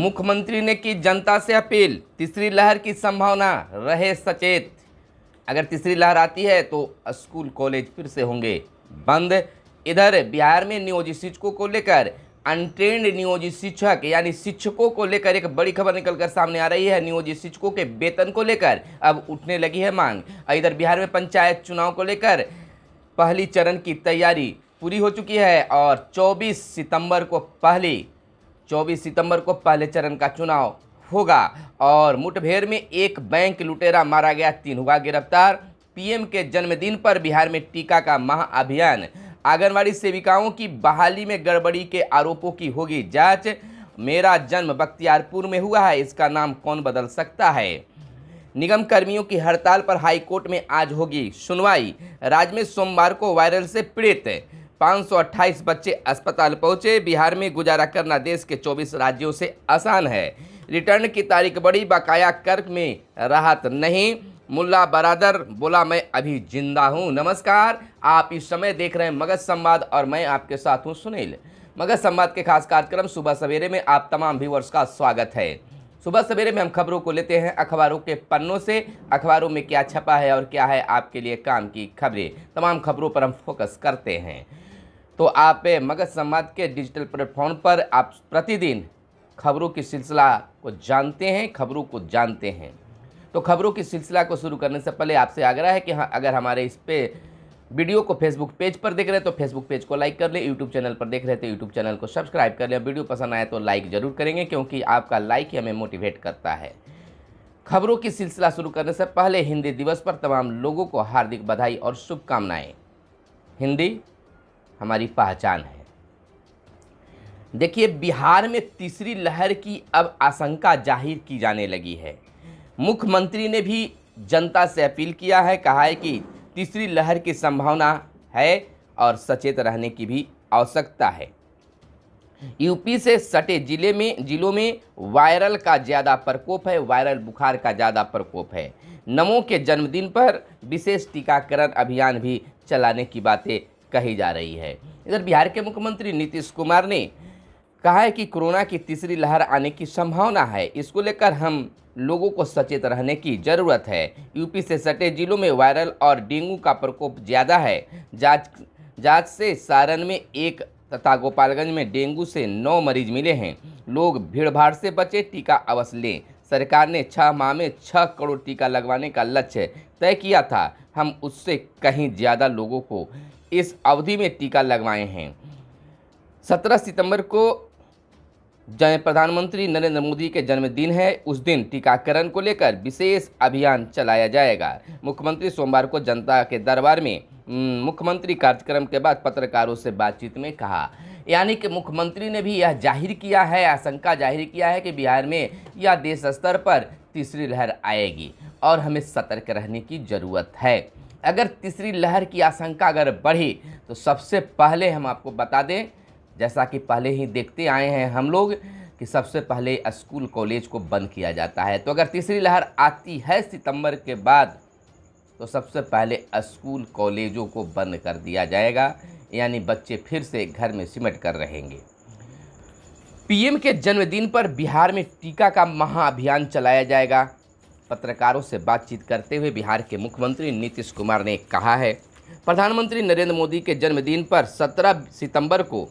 मुख्यमंत्री ने की जनता से अपील, तीसरी लहर की संभावना, रहे सचेत। अगर तीसरी लहर आती है तो स्कूल कॉलेज फिर से होंगे बंद। इधर बिहार में नियोजित शिक्षकों को लेकर, अनट्रेंड नियोजित शिक्षक यानी शिक्षकों को लेकर एक बड़ी खबर निकलकर सामने आ रही है। नियोजित शिक्षकों के वेतन को लेकर अब उठने लगी है मांग। इधर बिहार में पंचायत चुनाव को लेकर पहली चरण की तैयारी पूरी हो चुकी है और 24 सितंबर को पहले चरण का चुनाव होगा। और मुठभेड़ में एक बैंक लुटेरा मारा गया, 3 हुआ गिरफ्तार। पीएम के जन्मदिन पर बिहार में टीका का महाअभियान। आंगनवाड़ी सेविकाओं की बहाली में गड़बड़ी के आरोपों की होगी जांच। मेरा जन्म बख्तियारपुर में हुआ है, इसका नाम कौन बदल सकता है। निगम कर्मियों की हड़ताल पर हाई कोर्ट में आज होगी सुनवाई। राज्य में सोमवार को वायरल से पीड़ित 528 बच्चे अस्पताल पहुंचे। बिहार में गुजारा करना देश के 24 राज्यों से आसान है। रिटर्न की तारीख बढ़ी, बकाया कर में राहत नहीं। मुल्ला बरादर बोला मैं अभी जिंदा हूं। नमस्कार, आप इस समय देख रहे हैं मगध संवाद और मैं आपके साथ हूं सुनील। मगध संवाद के खास कार्यक्रम सुबह सवेरे में आप तमाम व्यूअर्स का स्वागत है। सुबह सवेरे में हम खबरों को लेते हैं अखबारों के पन्नों से। अखबारों में क्या छपा है और क्या है आपके लिए काम की खबरें, तमाम खबरों पर हम फोकस करते हैं। तो आप मगध संवाद के डिजिटल प्लेटफॉर्म पर आप प्रतिदिन खबरों की सिलसिला को जानते हैं, खबरों को जानते हैं। तो खबरों की सिलसिला को शुरू करने से पहले आपसे आग्रह है कि अगर हमारे इस पे वीडियो को फेसबुक पेज पर देख रहे हैं तो फेसबुक पेज को लाइक कर लें, यूट्यूब चैनल पर देख रहे हैं तो यूट्यूब चैनल को सब्सक्राइब कर लें। वीडियो पसंद आए तो लाइक जरूर करेंगे क्योंकि आपका लाइक ही हमें मोटिवेट करता है। खबरों की सिलसिला शुरू करने से पहले हिंदी दिवस पर तमाम लोगों को हार्दिक बधाई और शुभकामनाएं। हिंदी हमारी पहचान है। देखिए, बिहार में तीसरी लहर की अब आशंका जाहिर की जाने लगी है। मुख्यमंत्री ने भी जनता से अपील किया है, कहा है कि तीसरी लहर की संभावना है और सचेत रहने की भी आवश्यकता है। यूपी से सटे जिलों में वायरल का ज़्यादा प्रकोप है, वायरल बुखार का ज़्यादा प्रकोप है। नमो के जन्मदिन पर विशेष टीकाकरण अभियान भी चलाने की बातें कही जा रही है। इधर बिहार के मुख्यमंत्री नीतीश कुमार ने कहा है कि कोरोना की तीसरी लहर आने की संभावना है, इसको लेकर हम लोगों को सचेत रहने की जरूरत है। यूपी से सटे जिलों में वायरल और डेंगू का प्रकोप ज़्यादा है। जांच से सारण में 1 तथा गोपालगंज में डेंगू से 9 मरीज मिले हैं। लोग भीड़भाड़ से बचे, टीका अवश्य लें। सरकार ने 6 माह में 6 करोड़ टीका लगवाने का लक्ष्य तय किया था। हम उससे कहीं ज़्यादा लोगों को इस अवधि में टीका लगवाए हैं। 17 सितंबर को प्रधानमंत्री नरेंद्र मोदी के जन्मदिन है, उस दिन टीकाकरण को लेकर विशेष अभियान चलाया जाएगा। मुख्यमंत्री सोमवार को जनता के दरबार में मुख्यमंत्री कार्यक्रम के बाद पत्रकारों से बातचीत में कहा, यानी कि मुख्यमंत्री ने भी यह जाहिर किया है, आशंका जाहिर किया है कि बिहार में या देश स्तर पर तीसरी लहर आएगी और हमें सतर्क रहने की ज़रूरत है। अगर तीसरी लहर की आशंका अगर बढ़ी तो सबसे पहले हम आपको बता दें, जैसा कि पहले ही देखते आए हैं हम लोग, कि सबसे पहले स्कूल कॉलेज को बंद किया जाता है। तो अगर तीसरी लहर आती है सितंबर के बाद तो सबसे पहले स्कूल कॉलेजों को बंद कर दिया जाएगा, यानी बच्चे फिर से घर में सिमट कर रहेंगे। पीएम के जन्मदिन पर बिहार में टीका का महाअभियान चलाया जाएगा। पत्रकारों से बातचीत करते हुए बिहार के मुख्यमंत्री नीतीश कुमार ने कहा है, प्रधानमंत्री नरेंद्र मोदी के जन्मदिन पर 17 सितंबर को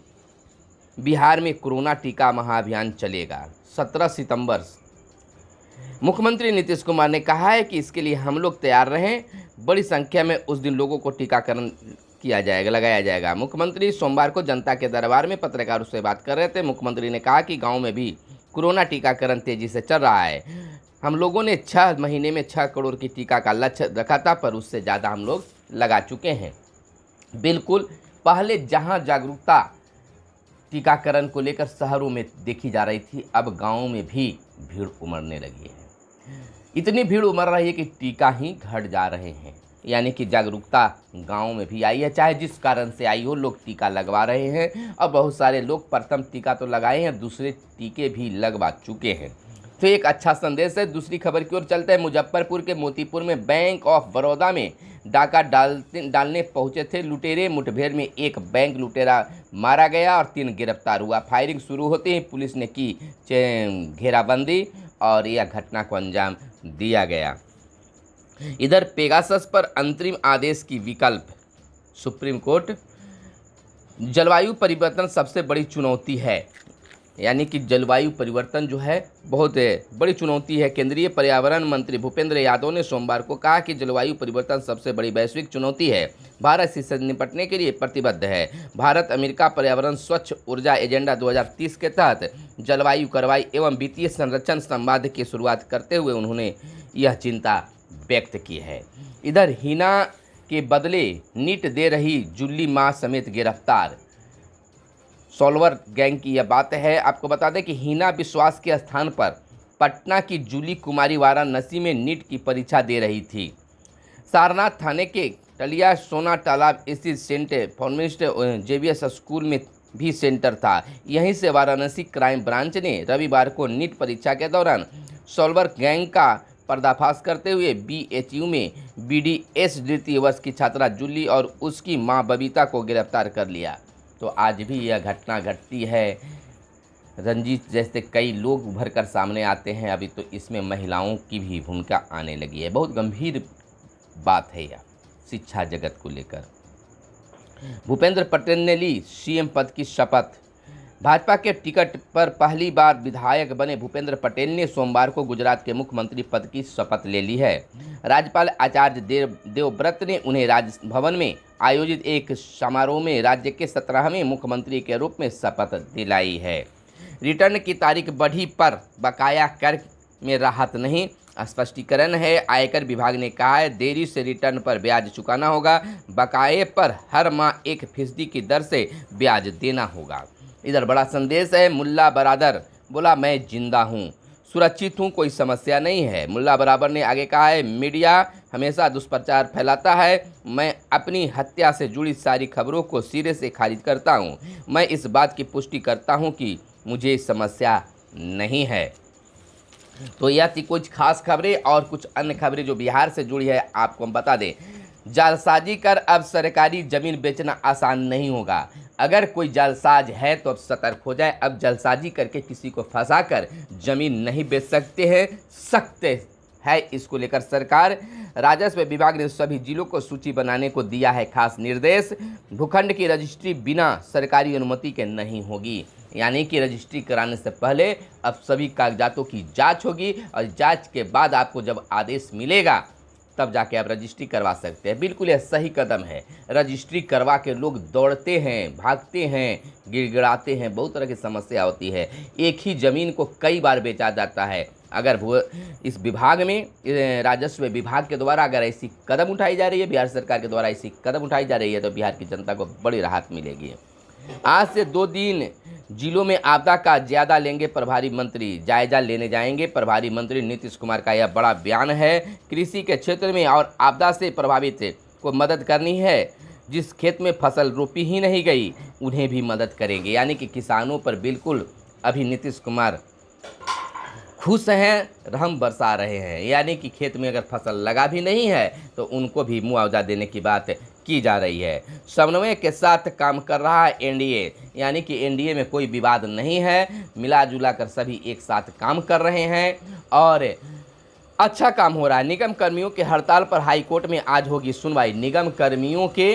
बिहार में कोरोना टीका महाअभियान चलेगा। 17 सितंबर मुख्यमंत्री नीतीश कुमार ने कहा है कि इसके लिए हम लोग तैयार रहें। बड़ी संख्या में उस दिन लोगों को टीकाकरण लगाया जाएगा। मुख्यमंत्री सोमवार को जनता के दरबार में पत्रकारों से बात कर रहे थे। मुख्यमंत्री ने कहा कि गाँव में भी कोरोना टीकाकरण तेजी से चल रहा है। हम लोगों ने 6 महीने में 6 करोड़ की टीका का लक्ष्य रखा था, पर उससे ज़्यादा हम लोग लगा चुके हैं। बिल्कुल, पहले जहां जागरूकता टीकाकरण को लेकर शहरों में देखी जा रही थी, अब गांवों में भी भीड़ उमड़ने लगी है। इतनी भीड़ उमड़ रही है कि टीका ही घट जा रहे हैं, यानी कि जागरूकता गांव में भी आई है। चाहे जिस कारण से आई हो, लोग टीका लगवा रहे हैं और बहुत सारे लोग प्रथम टीका तो लगाए हैं, दूसरे टीके भी लगवा चुके हैं। तो एक अच्छा संदेश है। दूसरी खबर की ओर चलते हैं। मुजफ्फरपुर के मोतीपुर में बैंक ऑफ बड़ौदा में डाका डालने पहुंचे थे लुटेरे। मुठभेड़ में एक बैंक लुटेरा मारा गया और 3 गिरफ्तार हुआ। फायरिंग शुरू होते ही पुलिस ने की घेराबंदी और यह घटना को अंजाम दिया गया। इधर पेगासस पर अंतरिम आदेश की विकल्प। सुप्रीम कोर्ट, जलवायु परिवर्तन सबसे बड़ी चुनौती है, यानी कि जलवायु परिवर्तन जो है बहुत बड़ी चुनौती है। केंद्रीय पर्यावरण मंत्री भूपेंद्र यादव ने सोमवार को कहा कि जलवायु परिवर्तन सबसे बड़ी वैश्विक चुनौती है। भारत इससे निपटने के लिए प्रतिबद्ध है। भारत अमेरिका पर्यावरण स्वच्छ ऊर्जा एजेंडा 2030 के तहत जलवायु कार्रवाई एवं वित्तीय संरक्षण संवाद की शुरुआत करते हुए उन्होंने यह चिंता व्यक्त की है। इधर हिना के बदले नीट दे रही जुल्ली मां समेत गिरफ्तार। सोलवर गैंग की यह बात है। आपको बता दें कि हिना विश्वास के स्थान पर पटना की जूली कुमारी वाराणसी में नीट की परीक्षा दे रही थी। सारनाथ थाने के टलिया सोना तालाब स्थित सेंट फॉर्मिस्ट जेवियर्स स्कूल में भी सेंटर था। यहीं से वाराणसी क्राइम ब्रांच ने रविवार को नीट परीक्षा के दौरान सोलवर गैंग का पर्दाफाश करते हुए BHU में BDS द्वितीय वर्ष की छात्रा जूली और उसकी मां बबीता को गिरफ्तार कर लिया। तो आज भी यह घटना घटती है। रंजीत जैसे कई लोग उभर कर सामने आते हैं। अभी तो इसमें महिलाओं की भी भूमिका आने लगी है। बहुत गंभीर बात है यह शिक्षा जगत को लेकर। भूपेंद्र पटेल ने ली CM पद की शपथ। भाजपा के टिकट पर पहली बार विधायक बने भूपेंद्र पटेल ने सोमवार को गुजरात के मुख्यमंत्री पद की शपथ ले ली है। राज्यपाल आचार्य देवव्रत ने उन्हें राजभवन में आयोजित एक समारोह में राज्य के 17वें मुख्यमंत्री के रूप में शपथ दिलाई है। रिटर्न की तारीख बढ़ी पर बकाया कर में राहत नहीं, स्पष्टीकरण है। आयकर विभाग ने कहा है देरी से रिटर्न पर ब्याज चुकाना होगा। बकाये पर हर माह 1% की दर से ब्याज देना होगा। इधर बड़ा संदेश है। मुल्ला बरादर बोला मैं जिंदा हूँ, सुरक्षित हूँ, कोई समस्या नहीं है। मुल्ला बरादर ने आगे कहा है मीडिया हमेशा दुष्प्रचार फैलाता है। मैं अपनी हत्या से जुड़ी सारी खबरों को सिरे से खारिज करता हूँ। मैं इस बात की पुष्टि करता हूँ कि मुझे समस्या नहीं है। तो यह थी कुछ खास खबरें और कुछ अन्य खबरें जो बिहार से जुड़ी है आपको हम बता दें। जालसाजी कर अब सरकारी जमीन बेचना आसान नहीं होगा। अगर कोई जालसाज है तो अब सतर्क हो जाए। अब जालसाजी करके किसी को फंसाकर जमीन नहीं बेच सकते हैं। सख्त है इसको लेकर सरकार। राजस्व विभाग ने सभी जिलों को सूची बनाने को दिया है खास निर्देश। भूखंड की रजिस्ट्री बिना सरकारी अनुमति के नहीं होगी, यानी कि रजिस्ट्री कराने से पहले अब सभी कागजातों की जांच होगी और जांच के बाद आपको जब आदेश मिलेगा तब जाके आप रजिस्ट्री करवा सकते हैं। बिल्कुल यह सही कदम है। रजिस्ट्री करवा के लोग दौड़ते हैं, भागते हैं, गिड़गिड़ाते हैं, बहुत तरह की समस्या होती है। एक ही ज़मीन को कई बार बेचा जाता है। अगर इस विभाग में राजस्व विभाग के द्वारा अगर ऐसी कदम उठाई जा रही है, बिहार सरकार के द्वारा ऐसी कदम उठाई जा रही है तो बिहार की जनता को बड़ी राहत मिलेगी। आज से 2 दिन जिलों में आपदा का ज्यादा लेंगे प्रभारी मंत्री। जायजा लेने जाएंगे प्रभारी मंत्री नीतीश कुमार का यह बड़ा बयान है। कृषि के क्षेत्र में और आपदा से प्रभावित को मदद करनी है। जिस खेत में फसल रोपी ही नहीं गई उन्हें भी मदद करेंगे, यानी कि किसानों पर बिल्कुल अभी नीतीश कुमार खुश हैं, रहम बरसा रहे हैं। यानी कि खेत में अगर फसल लगा भी नहीं है तो उनको भी मुआवजा देने की बात की जा रही है। समन्वय के साथ काम कर रहा है एनडीए, यानी कि एनडीए में कोई विवाद नहीं है। मिला जुला कर सभी एक साथ काम कर रहे हैं और अच्छा काम हो रहा है। निगम कर्मियों के हड़ताल पर हाईकोर्ट में आज होगी सुनवाई। निगम कर्मियों के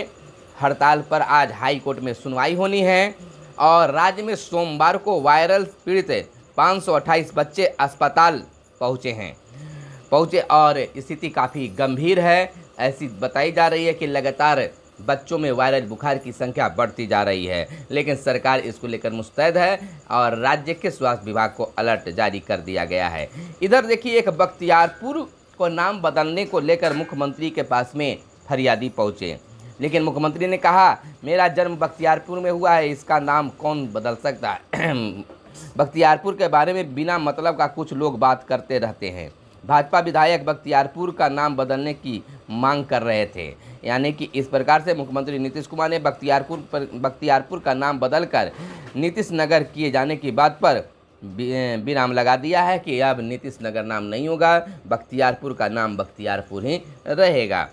हड़ताल पर आज हाईकोर्ट में सुनवाई होनी है और राज्य में सोमवार को वायरल पीड़ित 528 बच्चे अस्पताल पहुँचे और स्थिति काफ़ी गंभीर है। ऐसी बताई जा रही है कि लगातार बच्चों में वायरल बुखार की संख्या बढ़ती जा रही है, लेकिन सरकार इसको लेकर मुस्तैद है और राज्य के स्वास्थ्य विभाग को अलर्ट जारी कर दिया गया है। इधर देखिए, एक बख्तियारपुर को नाम बदलने को लेकर मुख्यमंत्री के पास में फरियादी पहुँचे, लेकिन मुख्यमंत्री ने कहा मेरा जन्म बख्तियारपुर में हुआ है, इसका नाम कौन बदल सकता है। बख्तियारपुर के बारे में बिना मतलब का कुछ लोग बात करते रहते हैं। भाजपा विधायक बख्तियारपुर का नाम बदलने की मांग कर रहे थे, यानी कि इस प्रकार से मुख्यमंत्री नीतीश कुमार ने बख्तियारपुर का नाम बदलकर नीतीश नगर किए जाने की बात पर विराम लगा दिया है कि अब नीतीश नगर नाम नहीं होगा, बख्तियारपुर का नाम बख्तियारपुर ही रहेगा।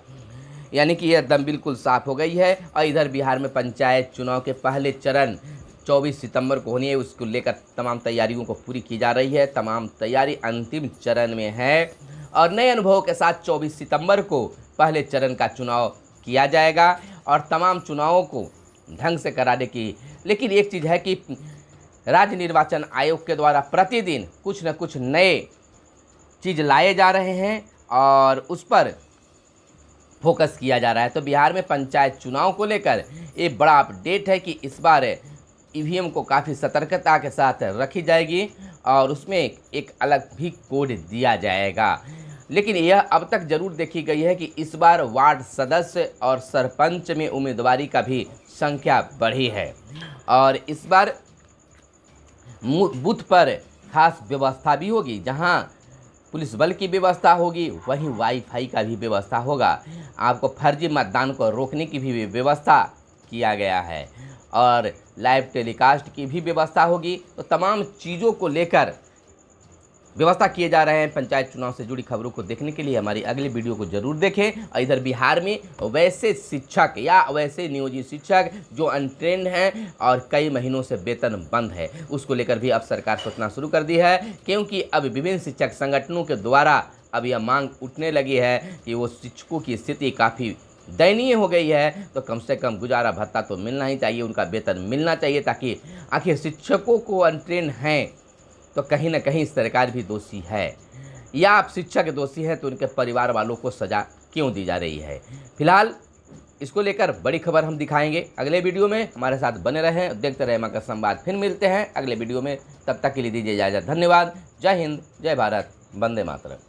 यानी कि यह दम बिल्कुल साफ हो गई है। और इधर बिहार में पंचायत चुनाव के पहले चरण 24 सितंबर को होनी है, उसको लेकर तमाम तैयारियों को पूरी की जा रही है। तमाम तैयारी अंतिम चरण में है और नए अनुभवों के साथ 24 सितंबर को पहले चरण का चुनाव किया जाएगा और तमाम चुनावों को ढंग से कराने की। लेकिन एक चीज़ है कि राज्य निर्वाचन आयोग के द्वारा प्रतिदिन कुछ न कुछ नए चीज़ लाए जा रहे हैं और उस पर फोकस किया जा रहा है। तो बिहार में पंचायत चुनाव को लेकर एक बड़ा अपडेट है कि इस बार ईवीएम को काफ़ी सतर्कता के साथ रखी जाएगी और उसमें एक अलग भी कोड दिया जाएगा। लेकिन यह अब तक जरूर देखी गई है कि इस बार वार्ड सदस्य और सरपंच में उम्मीदवारी का भी संख्या बढ़ी है और इस बार बूथ पर खास व्यवस्था भी होगी। जहां पुलिस बल की व्यवस्था होगी वहीं वाईफाई का भी व्यवस्था होगा। आपको फर्जी मतदान को रोकने की भी व्यवस्था किया गया है और लाइव टेलीकास्ट की भी व्यवस्था होगी। तो तमाम चीज़ों को लेकर व्यवस्था किए जा रहे हैं। पंचायत चुनाव से जुड़ी खबरों को देखने के लिए हमारी अगली वीडियो को जरूर देखें। और इधर बिहार में वैसे शिक्षक या वैसे नियोजित शिक्षक जो अनट्रेंड हैं और कई महीनों से वेतन बंद है, उसको लेकर भी अब सरकार सोचना शुरू कर दी है, क्योंकि अब विभिन्न शिक्षक संगठनों के द्वारा अब यह मांग उठने लगी है कि वो शिक्षकों की स्थिति काफ़ी दयनीय हो गई है। तो कम से कम गुजारा भत्ता तो मिलना ही चाहिए, उनका वेतन मिलना चाहिए, ताकि आखिर शिक्षकों को अनट्रेंड हैं तो कहीं ना कहीं सरकार भी दोषी है या आप शिक्षक दोषी हैं तो उनके परिवार वालों को सज़ा क्यों दी जा रही है। फिलहाल इसको लेकर बड़ी खबर हम दिखाएंगे अगले वीडियो में। हमारे साथ बने रहें, देखते रहें मकर संवाद। फिर मिलते हैं अगले वीडियो में, तब तक के लिए दीजिए इजाज़त। धन्यवाद। जय हिंद, जय भारत, वंदे मातरम।